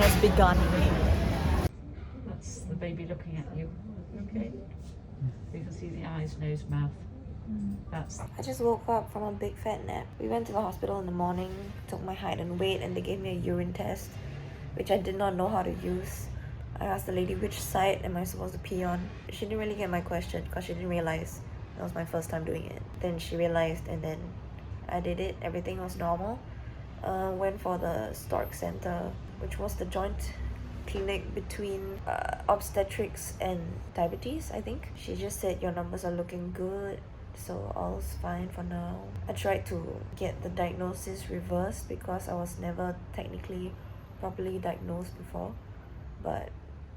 has begun. That's the baby looking at you. Okay. You can see the eyes, nose, mouth. I just woke up from a big fat nap. We went to the hospital in the morning, took my height and weight, and they gave me a urine test, which I did not know how to use. I asked the lady which side am I supposed to pee on. She didn't really get my question because she didn't realize that was my first time doing it. Then she realized, and then I did it. Everything was normal. Went for the Stork center, which was the joint clinic between obstetrics and diabetes, I think. She just said your numbers are looking good, so all's fine for now. I tried to get the diagnosis reversed because I was never technically properly diagnosed before, but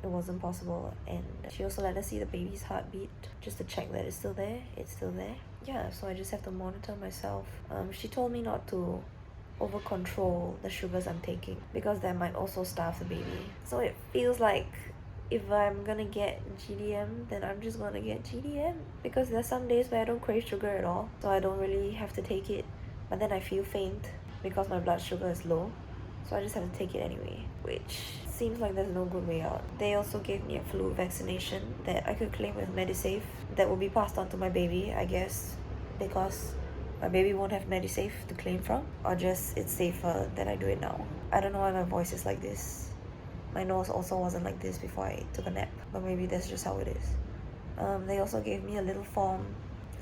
it wasn't possible. And she also let us see the baby's heartbeat just to check that it's still there. It's still there. Yeah, so I just have to monitor myself. She told me not to over control the sugars I'm taking because that might also starve the baby. So it feels like if I'm gonna get GDM, then I'm just gonna get GDM, because there's some days where I don't crave sugar at all, so I don't really have to take it, but then I feel faint because my blood sugar is low, so I just have to take it anyway, which seems like there's no good way out. They also gave me a flu vaccination that I could claim with Medisafe that will be passed on to my baby, I guess, because my baby won't have Medisafe to claim from, or just it's safer that I do it now. I don't know why my voice is like this. My nose also wasn't like this before I took a nap, but maybe that's just how it is. They also gave me a little form,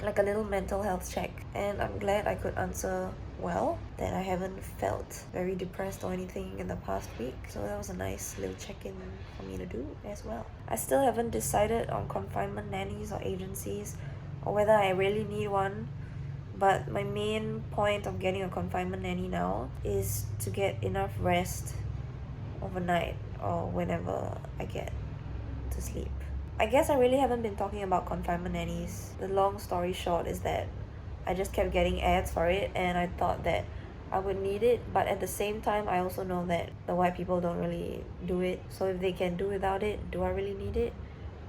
like a little mental health check, and I'm glad I could answer well, that I haven't felt very depressed or anything in the past week, so that was a nice little check-in for me to do as well. I still haven't decided on confinement nannies or agencies, or whether I really need one, but my main point of getting a confinement nanny now is to get enough rest overnight or whenever I get to sleep. I guess I really haven't been talking about confinement nannies. The long story short is that I just kept getting ads for it, and I thought that I would need it, but at the same time I also know that the white people don't really do it, so if they can do without it, do I really need it?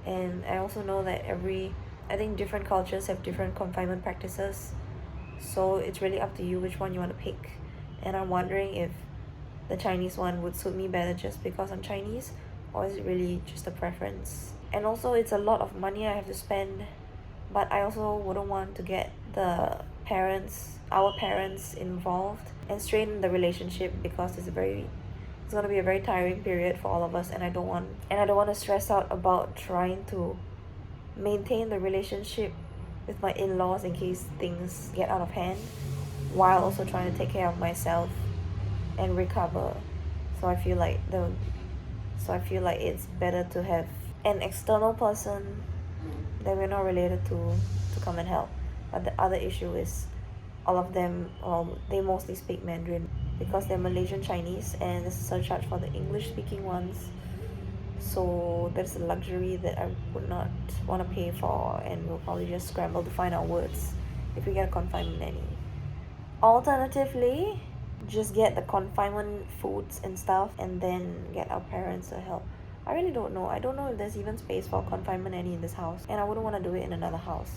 And I also know that I think different cultures have different confinement practices, so it's really up to you which one you want to pick. And I'm wondering if the Chinese one would suit me better just because I'm Chinese, or is it really just a preference? And also it's a lot of money I have to spend, but I also wouldn't want to get our parents involved and strain the relationship, because it's going to be a very tiring period for all of us, and I don't want to stress out about trying to maintain the relationship with my in-laws in case things get out of hand, while also trying to take care of myself and recover. So I feel like it's better to have an external person that we're not related to come and help. But the other issue is all of them, they mostly speak Mandarin because they're Malaysian Chinese, and there's a surcharge for the English speaking ones. So there's a luxury that I would not want to pay for, and we'll probably just scramble to find our words if we get a confinement nanny. Alternatively, just get the confinement foods and stuff and then get our parents to help. I really don't know. I don't know if there's even space for a confinement nanny in this house, and I wouldn't want to do it in another house.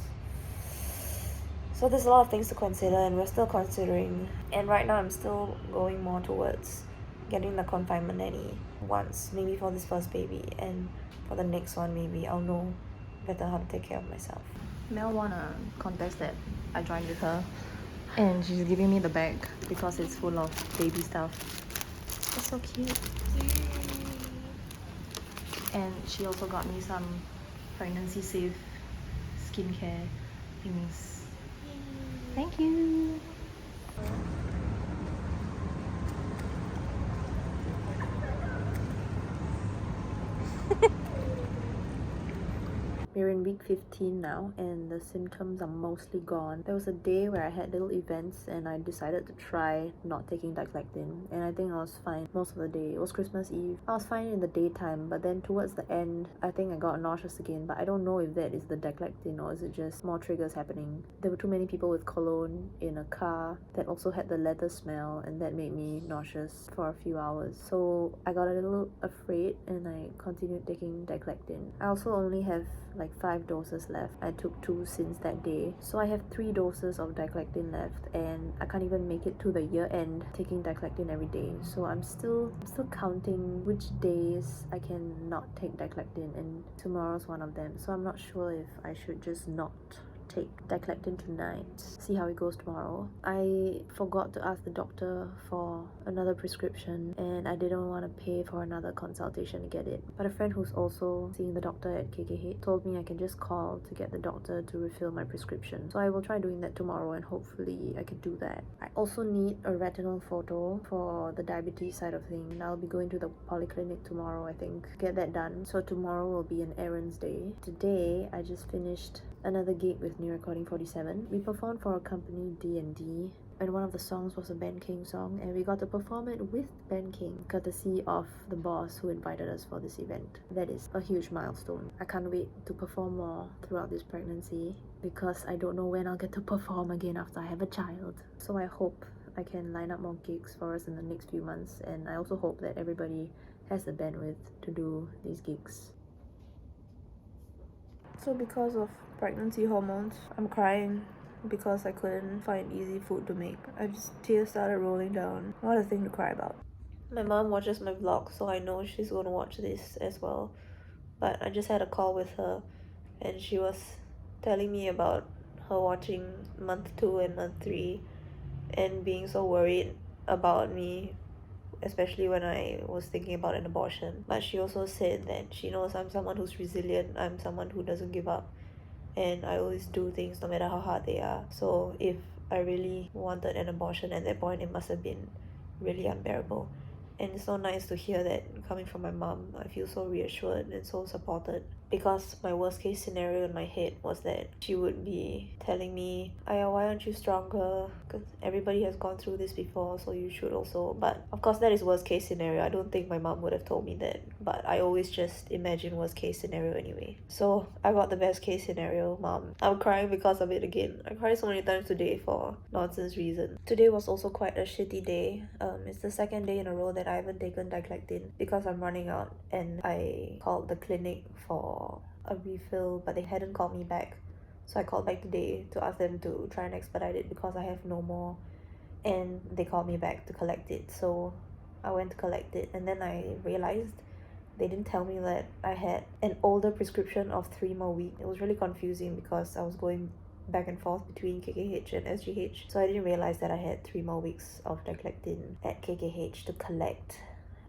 So there's a lot of things to consider, and we're still considering, and right now I'm still going more towards getting the confinement nanny once, maybe for this first baby, and for the next one maybe I'll know better how to take care of myself. Mel won a contest that I joined with her, and she's giving me the bag because it's full of baby stuff. It's so cute. And she also got me some pregnancy safe skincare things. Thank you. We're in week 15 now, and the symptoms are mostly gone. There was a day where I had little events and I decided to try not taking diclactin, and I think I was fine most of the day. It was Christmas Eve. I was fine in the daytime, but then towards the end, I think I got nauseous again, but I don't know if that is the diclactin or is it just more triggers happening. There were too many people with cologne in a car that also had the leather smell, and that made me nauseous for a few hours. So I got a little afraid and I continued taking diclactin. I also only have like like 5 doses left. I took 2 since that day. So I have 3 doses of diclactin left, and I can't even make it to the year end taking diclactin every day. So I'm still counting which days I can not take diclactin, and tomorrow's one of them. So I'm not sure if I should just not take diclactin tonight, see how it goes tomorrow. I forgot to ask the doctor for another prescription, and I didn't want to pay for another consultation to get it. But a friend who's also seeing the doctor at KKH told me I can just call to get the doctor to refill my prescription. So I will try doing that tomorrow, and hopefully I can do that. I also need a retinal photo for the diabetes side of things, and I'll be going to the polyclinic tomorrow, I think, get that done. So tomorrow will be an errands day. Today I just finished another gig with New Recording 47. We performed for a company, D&D, and one of the songs was a Ben King song, and we got to perform it with Ben King, courtesy of the boss who invited us for this event. That is a huge milestone. I can't wait to perform more throughout this pregnancy, because I don't know when I'll get to perform again after I have a child. So I hope I can line up more gigs for us in the next few months, and I also hope that everybody has the bandwidth to do these gigs. So because of pregnancy hormones, I'm crying because I couldn't find easy food to make. Tears started rolling down. What a thing to cry about. My mom watches my vlog, so I know she's gonna watch this as well. But I just had a call with her, and she was telling me about her watching month 2 and month 3 and being so worried about me, especially when I was thinking about an abortion. But she also said that she knows I'm someone who's resilient, I'm someone who doesn't give up, and I always do things no matter how hard they are. So if I really wanted an abortion at that point, it must have been really unbearable. And it's so nice to hear that coming from my mom. I feel so reassured and so supported, because my worst case scenario in my head was that she would be telling me, Aya, why aren't you stronger? Because everybody has gone through this before, so you should also. But of course that is worst case scenario. I don't think my mom would have told me that, but I always just imagine worst case scenario anyway. So I got the best case scenario, mom. I'm crying because of it again. I cried so many times today for nonsense reason. Today was also quite a shitty day. It's the second day in a row that I haven't taken diclactin because I'm running out, and I called the clinic for a refill, but they hadn't called me back. So I called back today to ask them to try and expedite it because I have no more, and they called me back to collect it. So I went to collect it, and then I realized they didn't tell me that I had an older prescription of 3 more weeks. It was really confusing because I was going back and forth between KKH and SGH, so I didn't realize that I had 3 more weeks of diclactin at KKH to collect,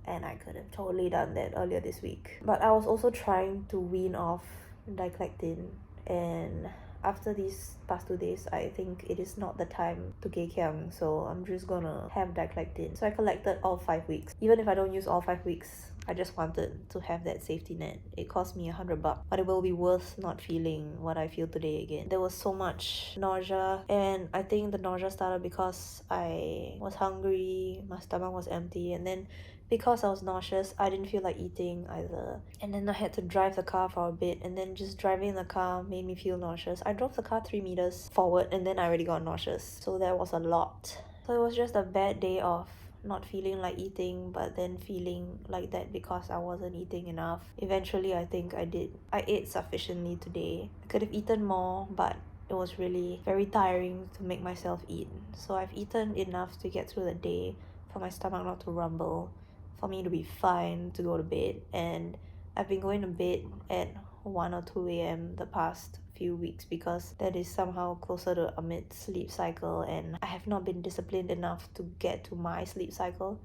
and I could have totally done that earlier this week. But I was also trying to wean off diclactin, and after these past 2 days, I think it is not the time to gay kiang, so I'm just gonna have diclactin. So I collected all 5 weeks. Even if I don't use all 5 weeks, I just wanted to have that safety net. It cost me $100, but it will be worth not feeling what I feel today again. There was so much nausea, and I think the nausea started because I was hungry, my stomach was empty, and then because I was nauseous, I didn't feel like eating either. And then I had to drive the car for a bit, and then just driving the car made me feel nauseous. I drove the car 3 meters forward, and then I already got nauseous. So that was a lot. So it was just a bad day of not feeling like eating, but then feeling like that because I wasn't eating enough. Eventually, I think I ate sufficiently today. I could have eaten more, but it was really very tiring to make myself eat. So I've eaten enough to get through the day, for my stomach not to rumble, for me to be fine to go to bed. And I've been going to bed at 1 or 2 a.m. the past few weeks because that is somehow closer to Amit's sleep cycle, and I have not been disciplined enough to get to my sleep cycle.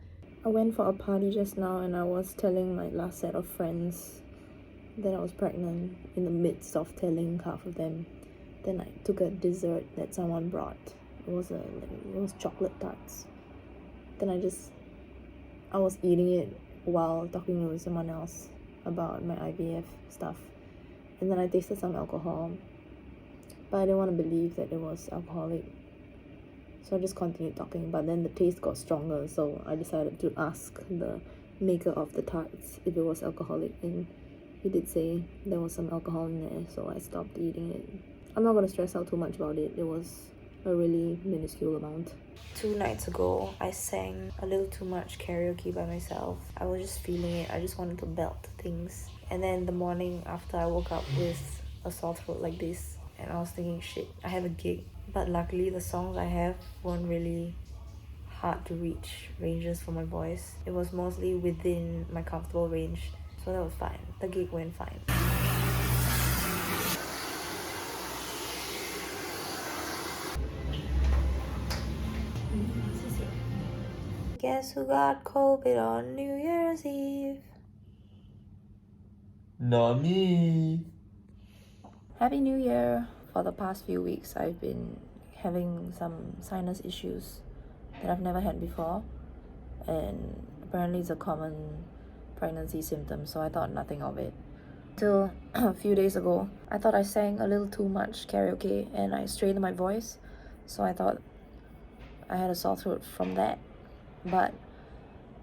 I went for a party just now, and I was telling my last set of friends that I was pregnant in the midst of telling half of them. Then I took a dessert that someone brought. It was chocolate tarts. Then I was eating it while talking to someone else about my IVF stuff. And then I tasted some alcohol, but I didn't want to believe that it was alcoholic. So I just continued talking, but then the taste got stronger, so I decided to ask the maker of the tarts if it was alcoholic, and he did say there was some alcohol in there, so I stopped eating it. I'm not going to stress out too much about it. It was a really minuscule amount. 2 nights ago, I sang a little too much karaoke by myself. I was just feeling it. I just wanted to belt things. And then the morning after I woke up with a sore throat like this, and I was thinking, shit, I have a gig. But luckily the songs I have weren't really hard to reach ranges for my voice. It was mostly within my comfortable range, so that was fine. The gig went fine. Guess who got COVID on New Year's Eve? Not me. Happy New Year! For the past few weeks, I've been having some sinus issues that I've never had before, and apparently it's a common pregnancy symptom, so I thought nothing of it. Till a few days ago, I thought I sang a little too much karaoke and I strained my voice, so I thought I had a sore throat from that. But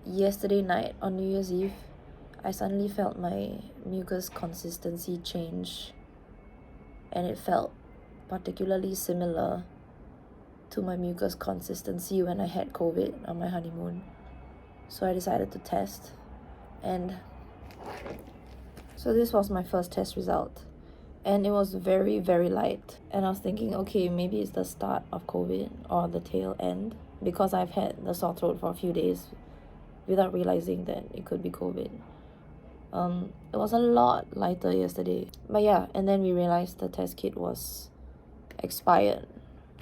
yesterday night on New Year's Eve, I suddenly felt my mucus consistency change, and it felt particularly similar to my mucus consistency when I had COVID on my honeymoon. So I decided to test, and so this was my first test result, and it was very, very light. And I was thinking, okay, maybe it's the start of COVID or the tail end, because I've had the sore throat for a few days without realizing that it could be COVID. It was a lot lighter yesterday, but yeah, and then we realized the test kit was expired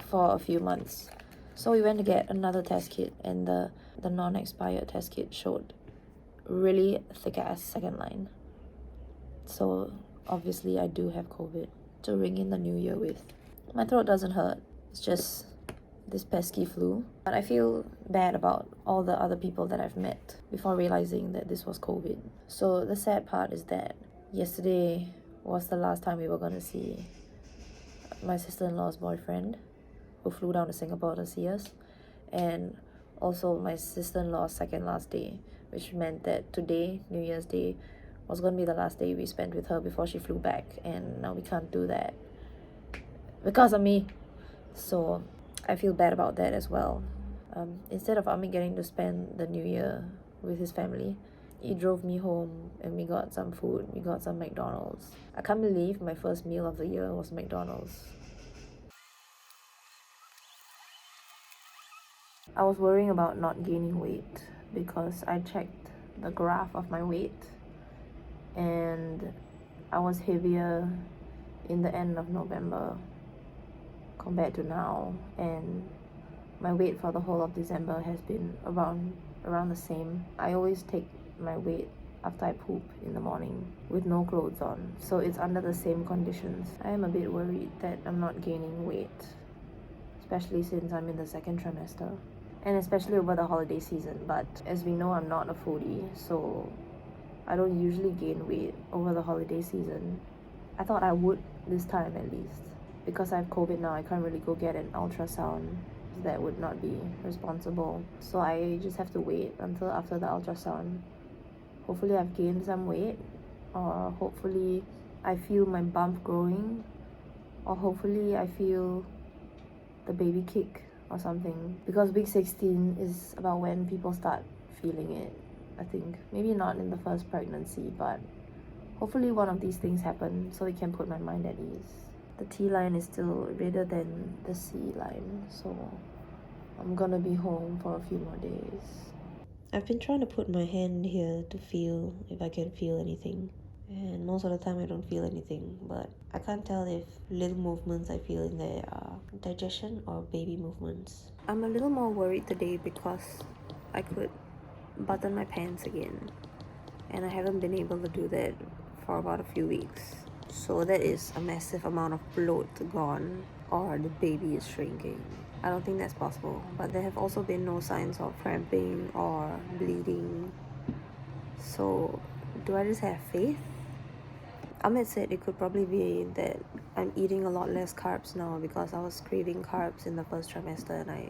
for a few months, so we went to get another test kit, and the non-expired test kit showed really thick ass second line. So obviously I do have COVID to ring in the new year with. My throat doesn't hurt, it's just this pesky flu. But I feel bad about all the other people that I've met before realizing that this was COVID. So the sad part is that yesterday was the last time we were going to see my sister-in-law's boyfriend, who flew down to Singapore to see us, and also my sister-in-law's second last day, which meant that today, New Year's Day, was going to be the last day we spent with her before she flew back, and now we can't do that because of me. So I feel bad about that as well. Instead of Ami getting to spend the new year with his family, he drove me home and we got some food. We got some McDonald's. I can't believe my first meal of the year was McDonald's. I was worrying about not gaining weight because I checked the graph of my weight, and I was heavier in the end of November compared to now, and my weight for the whole of December has been around the same. I always take my weight after I poop in the morning with no clothes on, so it's under the same conditions. I am a bit worried that I'm not gaining weight, especially since I'm in the second trimester, and especially over the holiday season. But as we know, I'm not a foodie, so I don't usually gain weight over the holiday season. I thought I would this time at least. Because I have COVID now, I can't really go get an ultrasound. That would not be responsible. So I just have to wait until after the ultrasound. Hopefully I've gained some weight, or hopefully I feel my bump growing, or hopefully I feel the baby kick or something. Because week 16 is about when people start feeling it, I think. Maybe not in the first pregnancy, but hopefully one of these things happen so it can put my mind at ease. The T line is still redder than the C line, so I'm gonna be home for a few more days. I've been trying to put my hand here to feel if I can feel anything, and most of the time I don't feel anything, but I can't tell if little movements I feel in there are digestion or baby movements. I'm a little more worried today because I could button my pants again, and I haven't been able to do that for about a few weeks. So that is a massive amount of bloat gone, or the baby is shrinking. I don't think that's possible, but there have also been no signs of cramping or bleeding. So do I just have faith? Ahmed said it could probably be that I'm eating a lot less carbs now because I was craving carbs in the first trimester, and I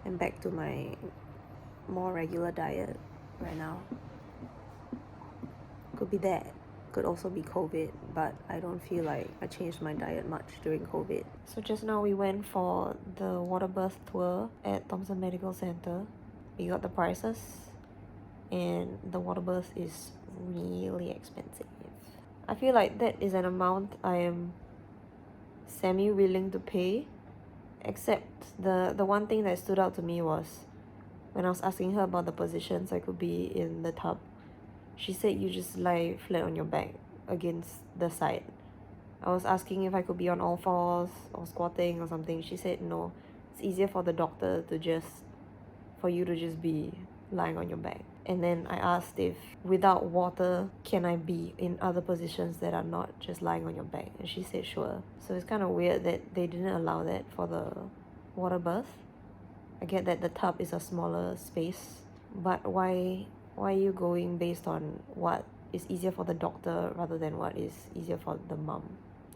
am back to my more regular diet right now. Could be that. Could also be COVID, but I don't feel like I changed my diet much during COVID. So just now we went for the water birth tour at Thomson Medical Center. We got the prices, and the water birth is really expensive. I feel like that is an amount I am semi-willing to pay, except the one thing that stood out to me was when I was asking her about the positions I could be in the tub. She said you just lie flat on your back against the side. I was asking if I could be on all fours or squatting or something. She said no, it's easier for the doctor for you to just be lying on your back. And then I asked if without water can I be in other positions that are not just lying on your back, and she said sure. So it's kind of weird that they didn't allow that for the water birth. I get that the tub is a smaller space, but why are you going based on what is easier for the doctor rather than what is easier for the mum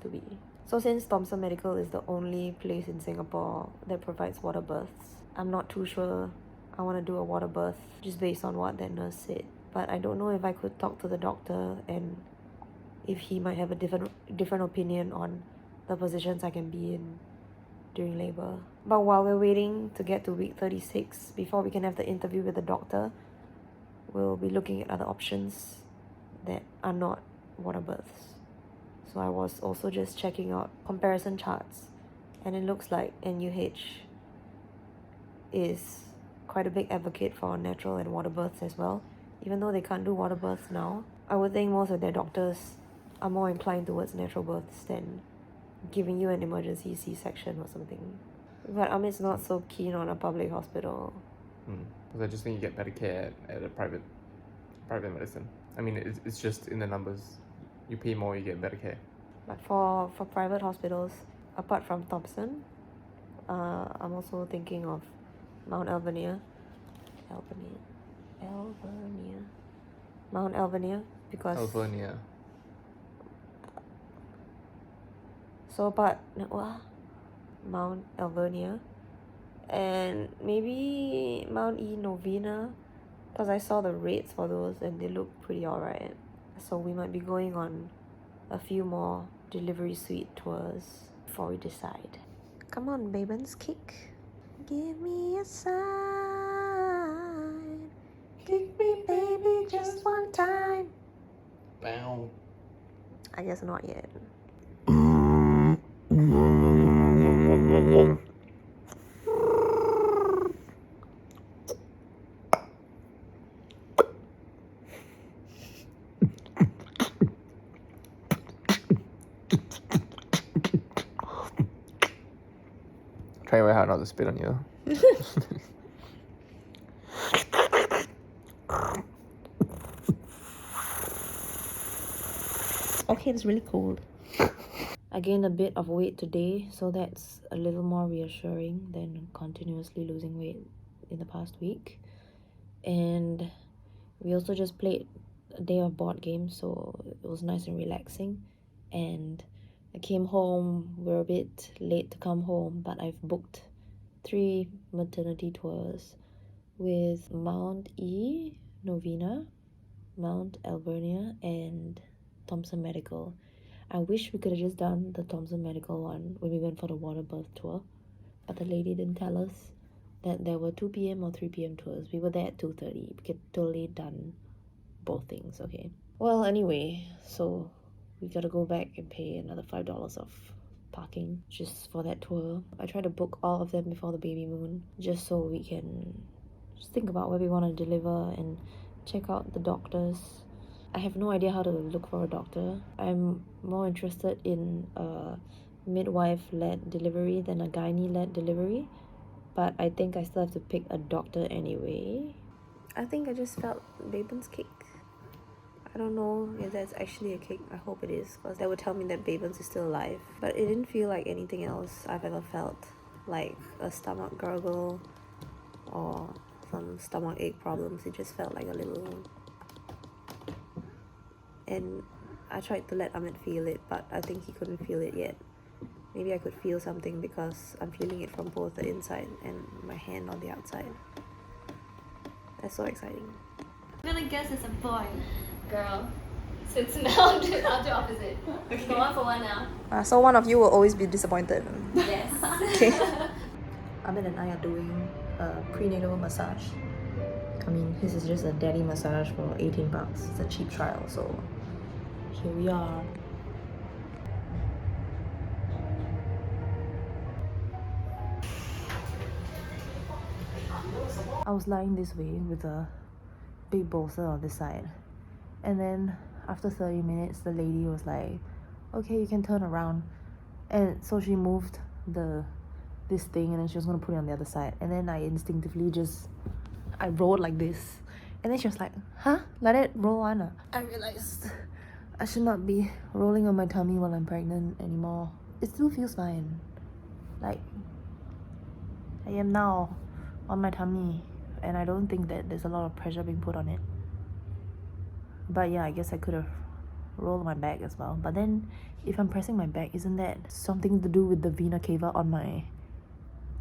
to be? So since Thomson Medical is the only place in Singapore that provides water births, I'm not too sure I want to do a water birth just based on what that nurse said. But I don't know if I could talk to the doctor and if he might have a different opinion on the positions I can be in during labor. But while we're waiting to get to week 36 before we can have the interview with the doctor, we'll be looking at other options that are not water births. So I was also just checking out comparison charts, and it looks like NUH is quite a big advocate for natural and water births as well. Even though they can't do water births now, I would think most of their doctors are more inclined towards natural births than giving you an emergency C-section or something. But Amit's not so keen on a public hospital. Because I just think you get better care at a private medicine. I mean, it's just in the numbers. You pay more, you get better care. But for private hospitals, apart from Thomson, I'm also thinking of Mount Alvernia, because Alvernia. Mount Alvernia, and maybe Mount Novena, because I saw the rates for those and they look pretty alright. So we might be going on a few more delivery suite tours before we decide. Come on, babies, kick. Give me a sign. Kick me, baby, just one time. Bow. I guess not yet. Try very hard not to spit on you. Okay, it's really cold. I gained a bit of weight today, so that's a little more reassuring than continuously losing weight in the past week. And we also just played a day of board games, so it was nice and relaxing. And I came home, we're a bit late to come home, but I've booked 3 maternity tours with Mount Novena, Mount Alvernia, and Thomson Medical. I wish we could have just done the Thomson Medical one when we went for the water birth tour, but the lady didn't tell us that there were 2 p.m. or 3 p.m. tours. We were there at 2:30. We could totally done both things, okay? Well, anyway, so we gotta go back and pay another $5 of parking just for that tour. I try to book all of them before the baby moon, just so we can just think about where we want to deliver and check out the doctors. I have no idea how to look for a doctor. I'm more interested in a midwife-led delivery than a gynae-led delivery, but I think I still have to pick a doctor anyway. I think I just felt Baben's kick. I don't know if that's actually a kick. I hope it is, because that would tell me that Babens is still alive. But it didn't feel like anything else I've ever felt, like a stomach gurgle or some stomach ache problems. It just felt like a little. And I tried to let Amit feel it, but I think he couldn't feel it yet. Maybe I could feel something because I'm feeling it from both the inside and my hand on the outside. That's so exciting. I'm gonna guess it's a boy. Girl. So it's now the opposite. Okay. Go 1 for 1 now. So one of you will always be disappointed. Yes. Okay. Amit and I are doing a prenatal massage. I mean, his is just a daddy massage for $18. It's a cheap trial, so here we are. I was lying this way with a big bolster on this side, and then after 30 minutes the lady was like, okay, you can turn around, and so she moved this thing and then she was gonna put it on the other side, and then I instinctively I rolled like this, and then she was like, huh, let it roll on. I realized I should not be rolling on my tummy while I'm pregnant anymore. It still feels fine, like I am now on my tummy, and I don't think that there's a lot of pressure being put on it. But yeah, I guess I could have rolled my back as well. But then if I'm pressing my back, isn't that something to do with the vena cava on my,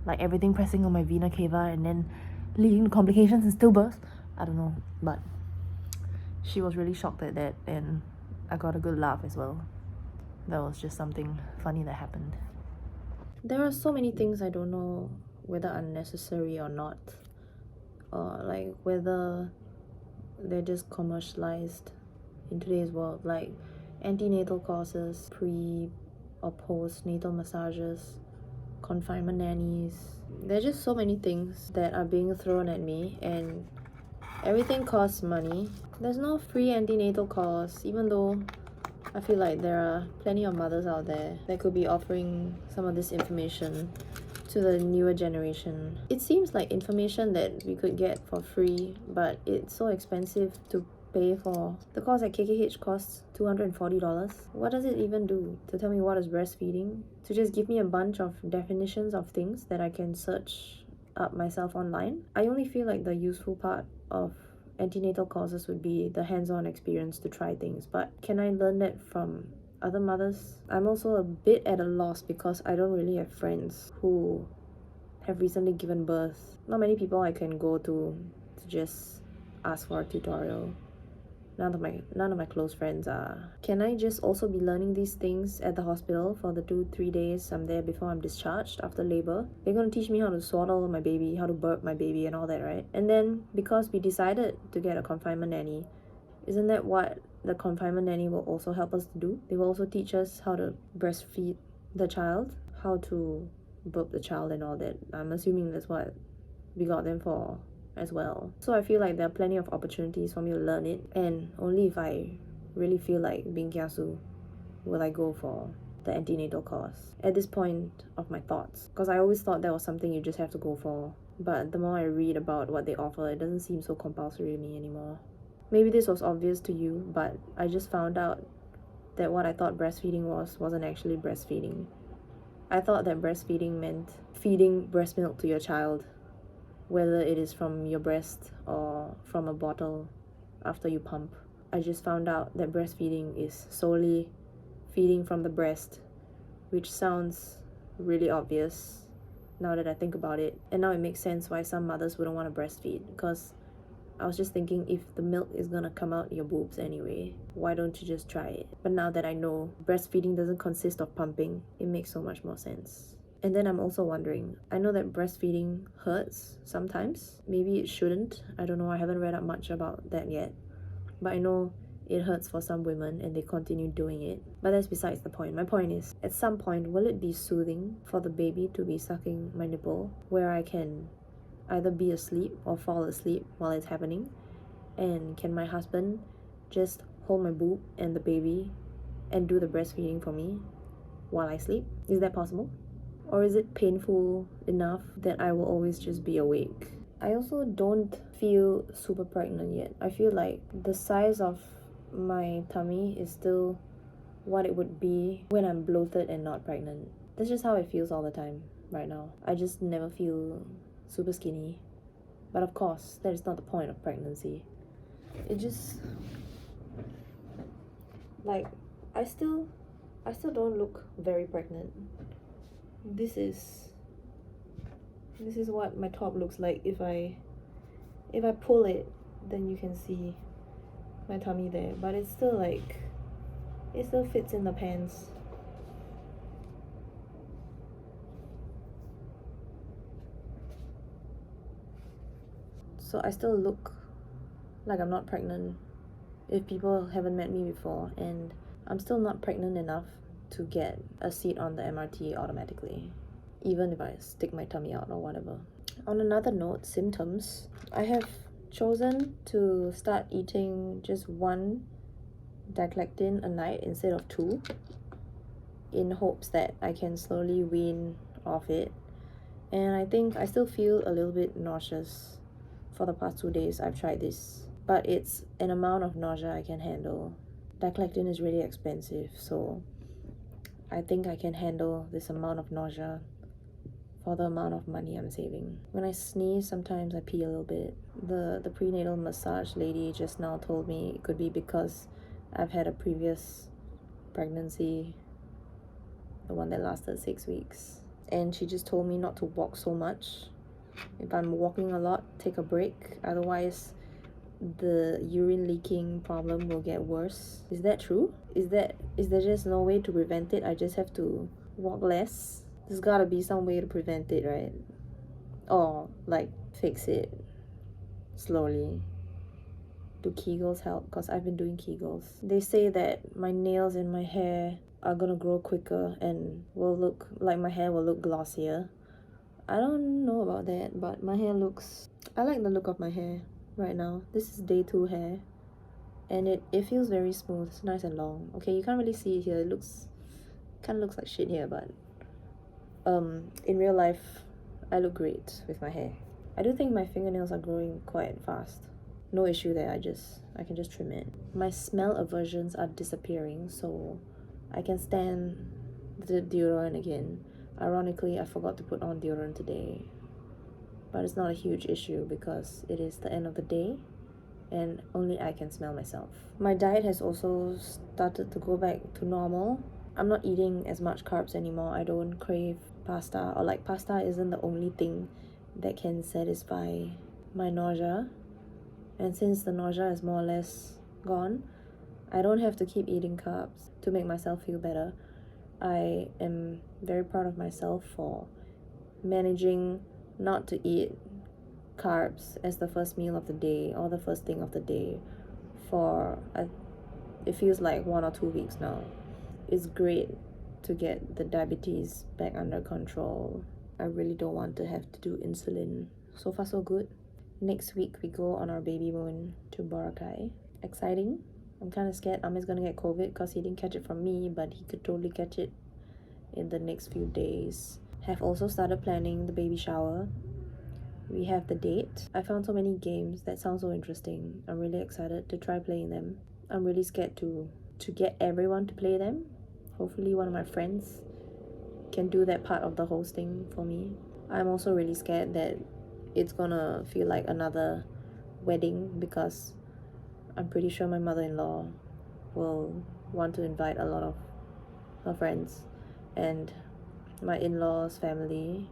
like everything pressing on my vena cava and then leading to complications and stillbirth? I don't know, but she was really shocked at that, and I got a good laugh as well. That was just something funny that happened. There are so many things I don't know whether unnecessary or not, or like whether they're just commercialized in today's world, like antenatal courses, pre or postnatal massages, confinement nannies. There's just so many things that are being thrown at me, and everything costs money. There's no free antenatal course, even though I feel like there are plenty of mothers out there that could be offering some of this information to the newer generation. It seems like information that we could get for free, but it's so expensive to pay for. The course at KKH costs $240. What does it even do? To tell me what is breastfeeding? To just give me a bunch of definitions of things that I can search up myself online? I only feel like the useful part of antenatal courses would be the hands-on experience to try things, but can I learn that from other mothers? I'm also a bit at a loss because I don't really have friends who have recently given birth. Not many people I can go to just ask for a tutorial. None of my close friends are. Can I just also be learning these things at the hospital for the 2-3 days I'm there before I'm discharged after labor? They're gonna teach me how to swaddle my baby, how to burp my baby and all that, right? And then because we decided to get a confinement nanny, isn't that what the confinement nanny will also help us to do? They will also teach us how to breastfeed the child, how to burp the child and all that. I'm assuming that's what we got them for as well. So I feel like there are plenty of opportunities for me to learn it, and only if I really feel like being kiasu will I go for the antenatal course at this point of my thoughts, because I always thought that was something you just have to go for, but the more I read about what they offer, it doesn't seem so compulsory to me anymore. Maybe this was obvious to you, but I just found out that what I thought breastfeeding wasn't actually breastfeeding. I thought that breastfeeding meant feeding breast milk to your child, whether it is from your breast or from a bottle after you pump. I just found out that breastfeeding is solely feeding from the breast, which sounds really obvious now that I think about it. And now it makes sense why some mothers wouldn't want to breastfeed, because I was just thinking, if the milk is gonna come out your boobs anyway, why don't you just try it? But now that I know breastfeeding doesn't consist of pumping, it makes so much more sense. And then I'm also wondering, I know that breastfeeding hurts sometimes. Maybe it shouldn't. I don't know, I haven't read up much about that yet. But I know it hurts for some women and they continue doing it. But that's besides the point. My point is, at some point, will it be soothing for the baby to be sucking my nipple, where I can either be asleep or fall asleep while it's happening? And can my husband just hold my boob and the baby and do the breastfeeding for me while I sleep? Is that possible? Or is it painful enough that I will always just be awake? I also don't feel super pregnant yet. I feel like the size of my tummy is still what it would be when I'm bloated and not pregnant. That's just how it feels all the time right now. I just never feel super skinny. But of course, that is not the point of pregnancy. It just, like, I still don't look very pregnant. This is what my top looks like. If I pull it, then you can see my tummy there, but it's still like, it still fits in the pants. So I still look like I'm not pregnant if people haven't met me before, and I'm still not pregnant enough to get a seat on the MRT automatically, even if I stick my tummy out or whatever. On another note, symptoms. I have chosen to start eating just one diclectin a night instead of two, in hopes that I can slowly wean off it. And I think I still feel a little bit nauseous for the past 2 days I've tried this, but it's an amount of nausea I can handle. Diclectin is really expensive, so I think I can handle this amount of nausea for the amount of money I'm saving. When I sneeze, sometimes I pee a little bit. The prenatal massage lady just now told me it could be because I've had a previous pregnancy, the one that lasted 6 weeks. And she just told me not to walk so much. If I'm walking a lot, take a break. Otherwise, the urine leaking problem will get worse. Is that true? Is there just no way to prevent it? I just have to walk less? There's gotta be some way to prevent it, right? Or like fix it slowly. Do Kegels help? Because I've been doing Kegels. They say that my nails and my hair are gonna grow quicker and will look like my hair will look glossier. I don't know about that, but my hair looks... I like the look of my hair right now. This is day 2 hair, and it feels very smooth. It's nice and long. Okay, you can't really see it here. It kind of looks like shit here, but in real life, I look great with my hair. I do think my fingernails are growing quite fast. No issue there. I can just trim it. My smell aversions are disappearing, so I can stand the deodorant again. Ironically, I forgot to put on deodorant today, but it's not a huge issue because it is the end of the day and only I can smell myself. My diet has also started to go back to normal. I'm not eating as much carbs anymore. I don't crave pasta, or like pasta isn't the only thing that can satisfy my nausea. And since the nausea is more or less gone, I don't have to keep eating carbs to make myself feel better. I am very proud of myself for managing not to eat carbs as the first meal of the day or the first thing of the day for it feels like 1 or 2 weeks now. It's great to get the diabetes back under control. I really don't want to have to do insulin. So far so good. Next week we go on our baby moon to Boracay. Exciting. I'm kind of scared Amir's gonna get COVID because he didn't catch it from me, but he could totally catch it in the next few days. Have also started planning the baby shower. We have the date. I found so many games that sound so interesting. I'm really excited to try playing them. I'm really scared to get everyone to play them. Hopefully one of my friends can do that part of the hosting for me. I'm also really scared that it's gonna feel like another wedding because I'm pretty sure my mother-in-law will want to invite a lot of her friends, and my in-laws' family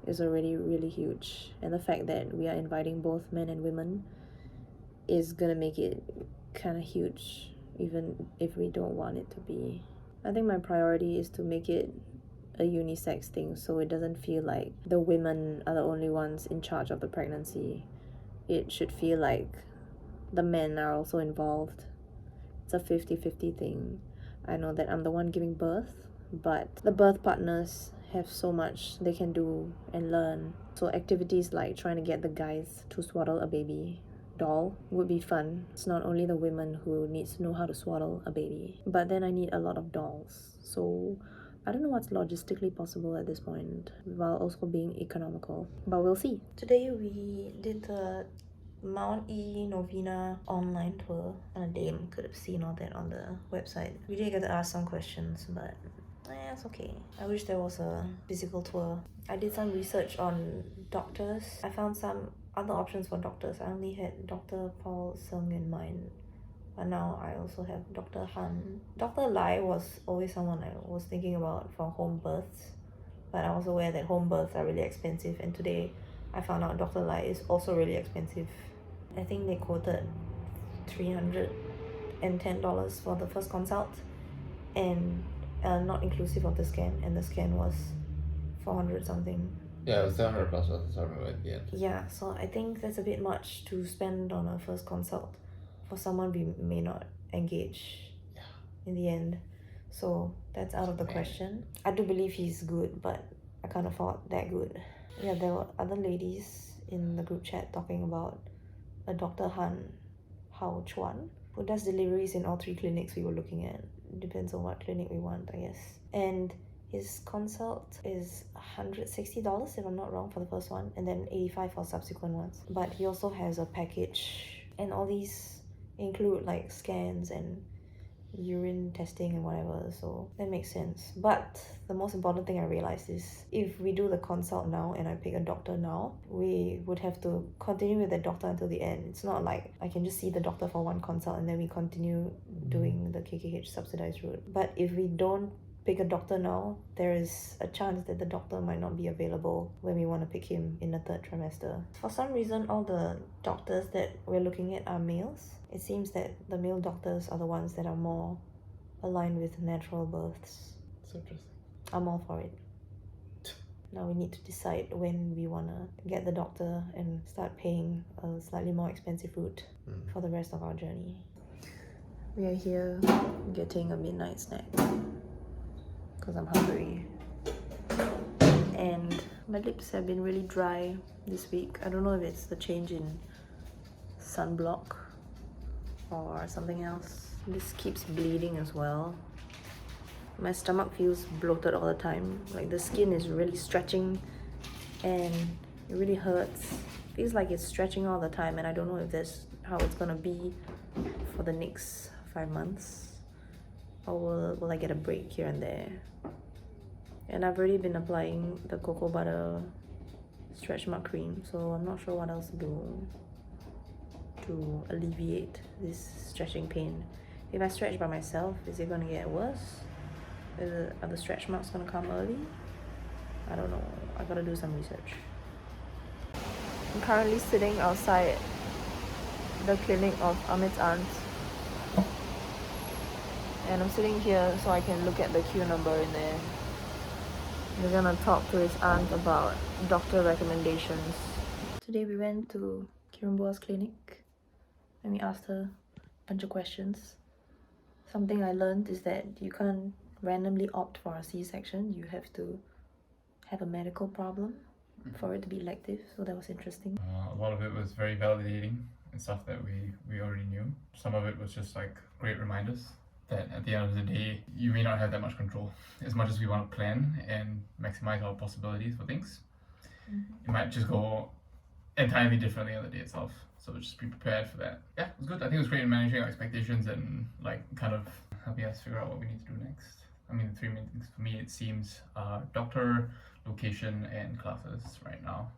is already really huge, and the fact that we are inviting both men and women is gonna make it kind of huge even if we don't want it to be. I think my priority is to make it a unisex thing so it doesn't feel like the women are the only ones in charge of the pregnancy. It should feel like the men are also involved. It's a 50-50 thing. I know that I'm the one giving birth, but the birth partners have so much they can do and learn. So activities like trying to get the guys to swaddle a baby doll would be fun. It's not only the women who needs to know how to swaddle a baby, but then I need a lot of dolls. So I don't know what's logistically possible at this point while also being economical, but we'll see. Today we did the Mount E Novena online tour, and a dame could have seen all that on the website. We did get to ask some questions, but it's okay. I wish there was a physical tour. I did some research on doctors. I found some other options for doctors. I only had Dr. Paul Sung in mind, but now I also have Dr. Han. Dr. Lai was always someone I was thinking about for home births, but I was aware that home births are really expensive, and today I found out Dr. Lai is also really expensive. I think they quoted $310 for the first consult, and not inclusive of the scan, and the scan was 400 something. Yeah, it was 700 plus, I remember at the end. Yeah, so I think that's a bit much to spend on a first consult for someone we may not engage. Yeah. in the end. So that's out of the question. I do believe he's good, but I can't afford that good. Yeah, there were other ladies in the group chat talking about a Dr. Hao Chuan, who does deliveries in all 3 clinics we were looking at. Depends on what clinic we want, I guess. And his consult is $160 if I'm not wrong for the first one, and then $85 for subsequent ones. But he also has a package, and all these include like scans and urine testing and whatever, so that makes sense. But the most important thing I realized is if we do the consult now and I pick a doctor now, we would have to continue with the doctor until the end. It's not like I can just see the doctor for one consult and then we continue doing the KKH subsidized route. But if we don't pick a doctor now, there is a chance that the doctor might not be available when we want to pick him in the 3rd trimester. For some reason, all the doctors that we're looking at are males. It seems that the male doctors are the ones that are more aligned with natural births. So interesting. I'm all for it. Now we need to decide when we want to get the doctor and start paying a slightly more expensive route for the rest of our journey. We are here getting a midnight snack because I'm hungry. And my lips have been really dry this week. I don't know if it's the change in sunblock or something else. This keeps bleeding as well. My stomach feels bloated all the time. Like the skin is really stretching and it really hurts. Feels like it's stretching all the time, and I don't know if that's how it's gonna be for the next 5 months, or will I get a break here and there. And I've already been applying the cocoa butter stretch mark cream, so I'm not sure what else to do to alleviate this stretching pain. If I stretch by myself, is it gonna get worse? Are the stretch marks gonna come early? I don't know. I gotta do some research. I'm currently sitting outside the clinic of Amit's aunt, and I'm sitting here so I can look at the queue number in there. We're gonna talk to his aunt about doctor recommendations. Today we went to Kirambua's clinic and we asked her a bunch of questions. Something I learned is that you can't randomly opt for a C-section. You have to have a medical problem for it to be elective, so that was interesting. A lot of it was very validating and stuff that we already knew. Some of it was just like great reminders that at the end of the day, you may not have that much control. As much as we want to plan and maximize our possibilities for things, it might just go entirely differently on the day itself. So just be prepared for that. Yeah, it was good. I think it was great in managing our expectations and like kind of helping us figure out what we need to do next. I mean, the 3 main things for me, it seems, doctor, location, and classes right now.